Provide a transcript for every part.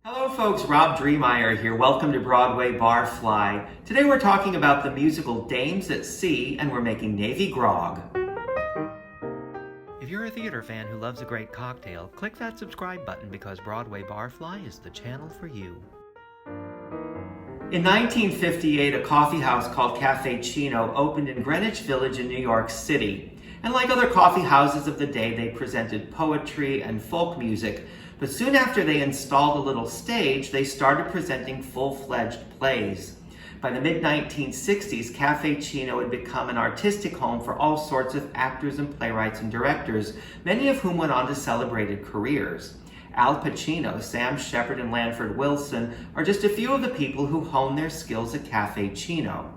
Hello folks, Rob Dreemeyer here. Welcome to Broadway Barfly. Today we're talking about the musical Dames at Sea, and we're making Navy Grog. If you're a theater fan who loves a great cocktail, click that subscribe button because Broadway Barfly is the channel for you. In 1958, a coffee house called Cafe Cino opened in Greenwich Village in New York City. And like other coffee houses of the day, they presented poetry and folk music. But soon after they installed a little stage, they started presenting full-fledged plays. By the mid-1960s, Cafe Cino had become an artistic home for all sorts of actors and playwrights and directors, many of whom went on to celebrated careers. Al Pacino, Sam Shepard, and Lanford Wilson are just a few of the people who honed their skills at Cafe Cino.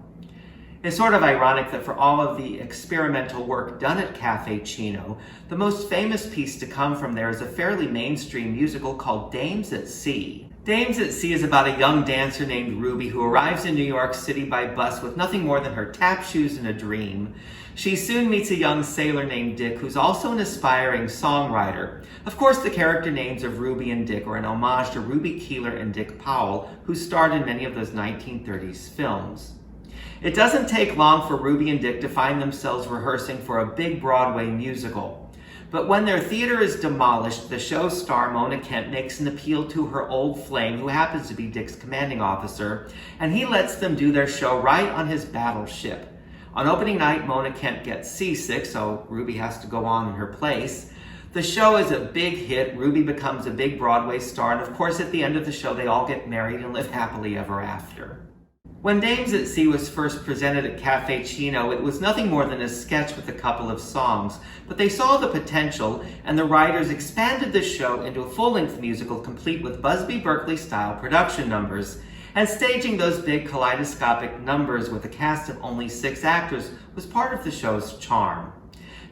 It's sort of ironic that for all of the experimental work done at Cafe Cino, the most famous piece to come from there is a fairly mainstream musical called Dames at Sea. Dames at Sea is about a young dancer named Ruby who arrives in New York City by bus with nothing more than her tap shoes and a dream. She soon meets a young sailor named Dick, who's also an aspiring songwriter. Of course, the character names of Ruby and Dick are an homage to Ruby Keeler and Dick Powell, who starred in many of those 1930s films. It doesn't take long for Ruby and Dick to find themselves rehearsing for a big Broadway musical. But when their theater is demolished, the show star Mona Kent makes an appeal to her old flame, who happens to be Dick's commanding officer, and he lets them do their show right on his battleship. On opening night, Mona Kent gets seasick, so Ruby has to go on in her place. The show is a big hit. Ruby becomes a big Broadway star, and of course at the end of the show they all get married and live happily ever after. When Dames at Sea was first presented at Cafe Cino, it was nothing more than a sketch with a couple of songs, but they saw the potential, and the writers expanded the show into a full-length musical complete with Busby Berkeley-style production numbers. And staging those big kaleidoscopic numbers with a cast of only 6 actors was part of the show's charm.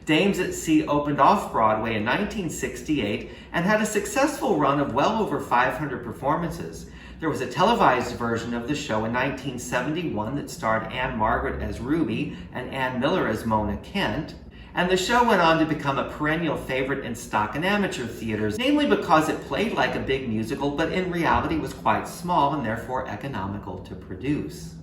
Dames at Sea opened off-Broadway in 1968 and had a successful run of well over 500 performances. There was a televised version of the show in 1971 that starred Anne Margaret as Ruby and Ann Miller as Mona Kent. And the show went on to become a perennial favorite in stock and amateur theaters, namely because it played like a big musical, but in reality was quite small and therefore economical to produce.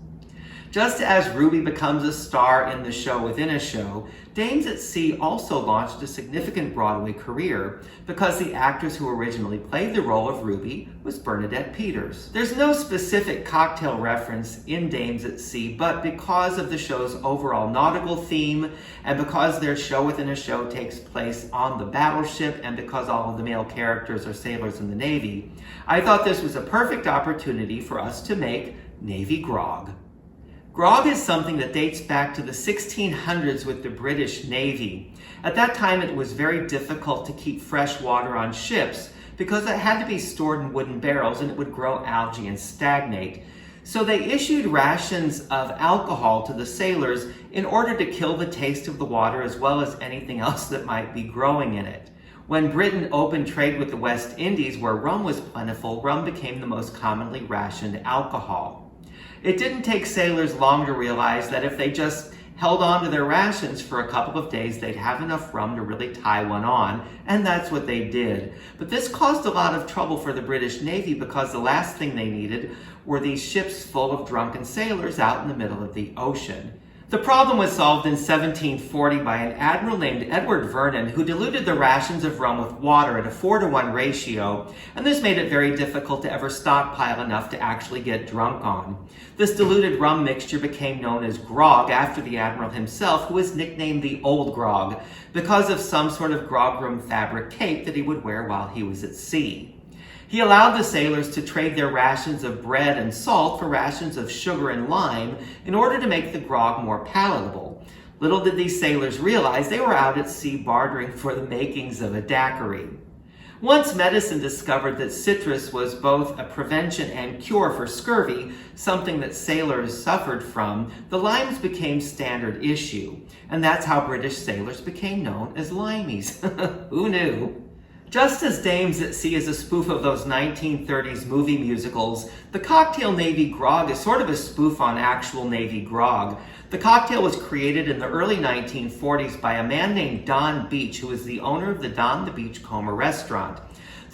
Just as Ruby becomes a star in the show within a show, Dames at Sea also launched a significant Broadway career because the actress who originally played the role of Ruby was Bernadette Peters. There's no specific cocktail reference in Dames at Sea, but because of the show's overall nautical theme, and because their show within a show takes place on the battleship, and because all of the male characters are sailors in the Navy, I thought this was a perfect opportunity for us to make Navy Grog. Grog is something that dates back to the 1600s with the British Navy. At that time, it was very difficult to keep fresh water on ships because it had to be stored in wooden barrels and it would grow algae and stagnate. So they issued rations of alcohol to the sailors in order to kill the taste of the water as well as anything else that might be growing in it. When Britain opened trade with the West Indies, where rum was plentiful, rum became the most commonly rationed alcohol. It didn't take sailors long to realize that if they just held on to their rations for a couple of days, they'd have enough rum to really tie one on, and that's what they did. But this caused a lot of trouble for the British Navy because the last thing they needed were these ships full of drunken sailors out in the middle of the ocean. The problem was solved in 1740 by an admiral named Edward Vernon, who diluted the rations of rum with water at a 4-to-1 ratio, and this made it very difficult to ever stockpile enough to actually get drunk on. This diluted rum mixture became known as grog after the admiral himself, who was nicknamed the Old Grog because of some sort of grogram fabric cape that he would wear while he was at sea. He allowed the sailors to trade their rations of bread and salt for rations of sugar and lime in order to make the grog more palatable. Little did these sailors realize they were out at sea bartering for the makings of a daiquiri. Once medicine discovered that citrus was both a prevention and cure for scurvy, something that sailors suffered from, the limes became standard issue. And that's how British sailors became known as limeys. Who knew? Just as Dames at Sea is a spoof of those 1930s movie musicals, the cocktail Navy Grog is sort of a spoof on actual Navy Grog. The cocktail was created in the early 1940s by a man named Donn Beach, who was the owner of the Donn the Beachcomber restaurant.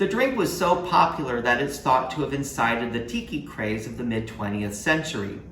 The drink was so popular that it's thought to have incited the tiki craze of the mid-20th century.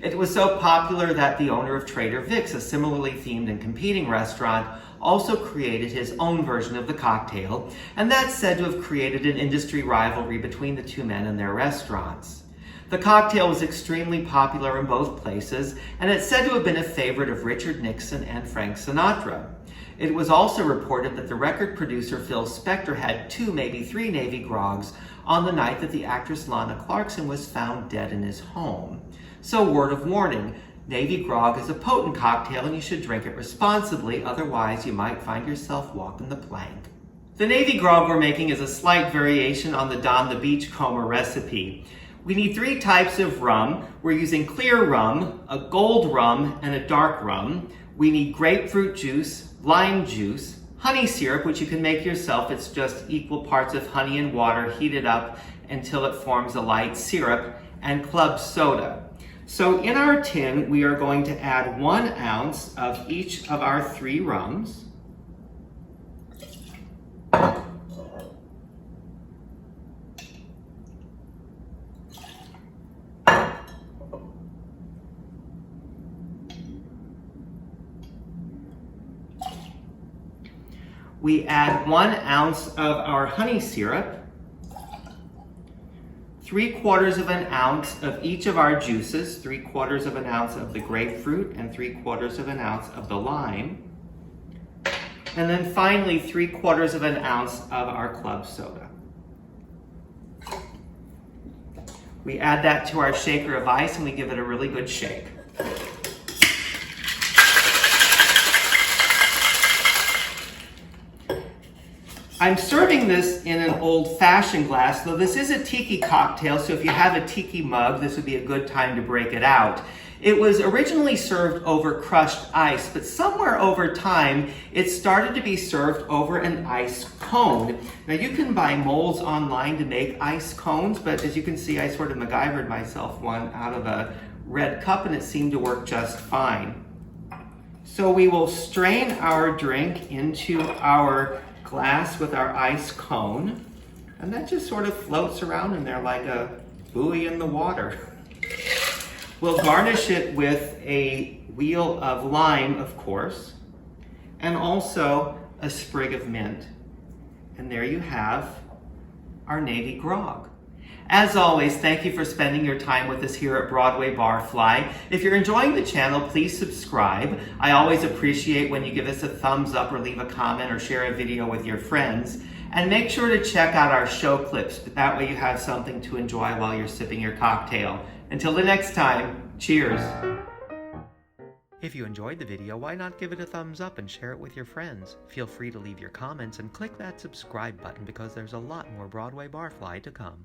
It was so popular that the owner of Trader Vic's, a similarly themed and competing restaurant, also created his own version of the cocktail, and that's said to have created an industry rivalry between the two men and their restaurants. The cocktail was extremely popular in both places, and it's said to have been a favorite of Richard Nixon and Frank Sinatra. It was also reported that the record producer Phil Spector had 2, maybe 3 Navy Grogs on the night that the actress Lana Clarkson was found dead in his home. So word of warning, Navy Grog is a potent cocktail and you should drink it responsibly, otherwise you might find yourself walking the plank. The Navy Grog we're making is a slight variation on the Donn Beach coma recipe. We need 3 types of rum. We're using clear rum, a gold rum, and a dark rum. We need grapefruit juice, lime juice, honey syrup, which you can make yourself. It's just equal parts of honey and water heated up until it forms a light syrup, and club soda. So in our tin, we are going to add 1 ounce of each of our 3 rums. We add 1 ounce of our honey syrup, 3/4 of an ounce of each of our juices, 3/4 of an ounce of the grapefruit and 3/4 of an ounce of the lime, and then finally 3/4 of an ounce of our club soda. We add that to our shaker of ice and we give it a really good shake. I'm serving this in an old-fashioned glass, though this is a tiki cocktail, so if you have a tiki mug, this would be a good time to break it out. It was originally served over crushed ice, but somewhere over time, it started to be served over an ice cone. Now you can buy molds online to make ice cones, but as you can see, I sort of MacGyvered myself one out of a red cup and it seemed to work just fine. So we will strain our drink into our glass with our ice cone, and that just sort of floats around in there like a buoy in the water. We'll garnish it with a wheel of lime, of course, and also a sprig of mint. And there you have our Navy Grog. As always, thank you for spending your time with us here at Broadway Barfly. If you're enjoying the channel, please subscribe. I always appreciate when you give us a thumbs up or leave a comment or share a video with your friends. And make sure to check out our show clips. That way you have something to enjoy while you're sipping your cocktail. Until the next time, cheers. If you enjoyed the video, why not give it a thumbs up and share it with your friends? Feel free to leave your comments and click that subscribe button because there's a lot more Broadway Barfly to come.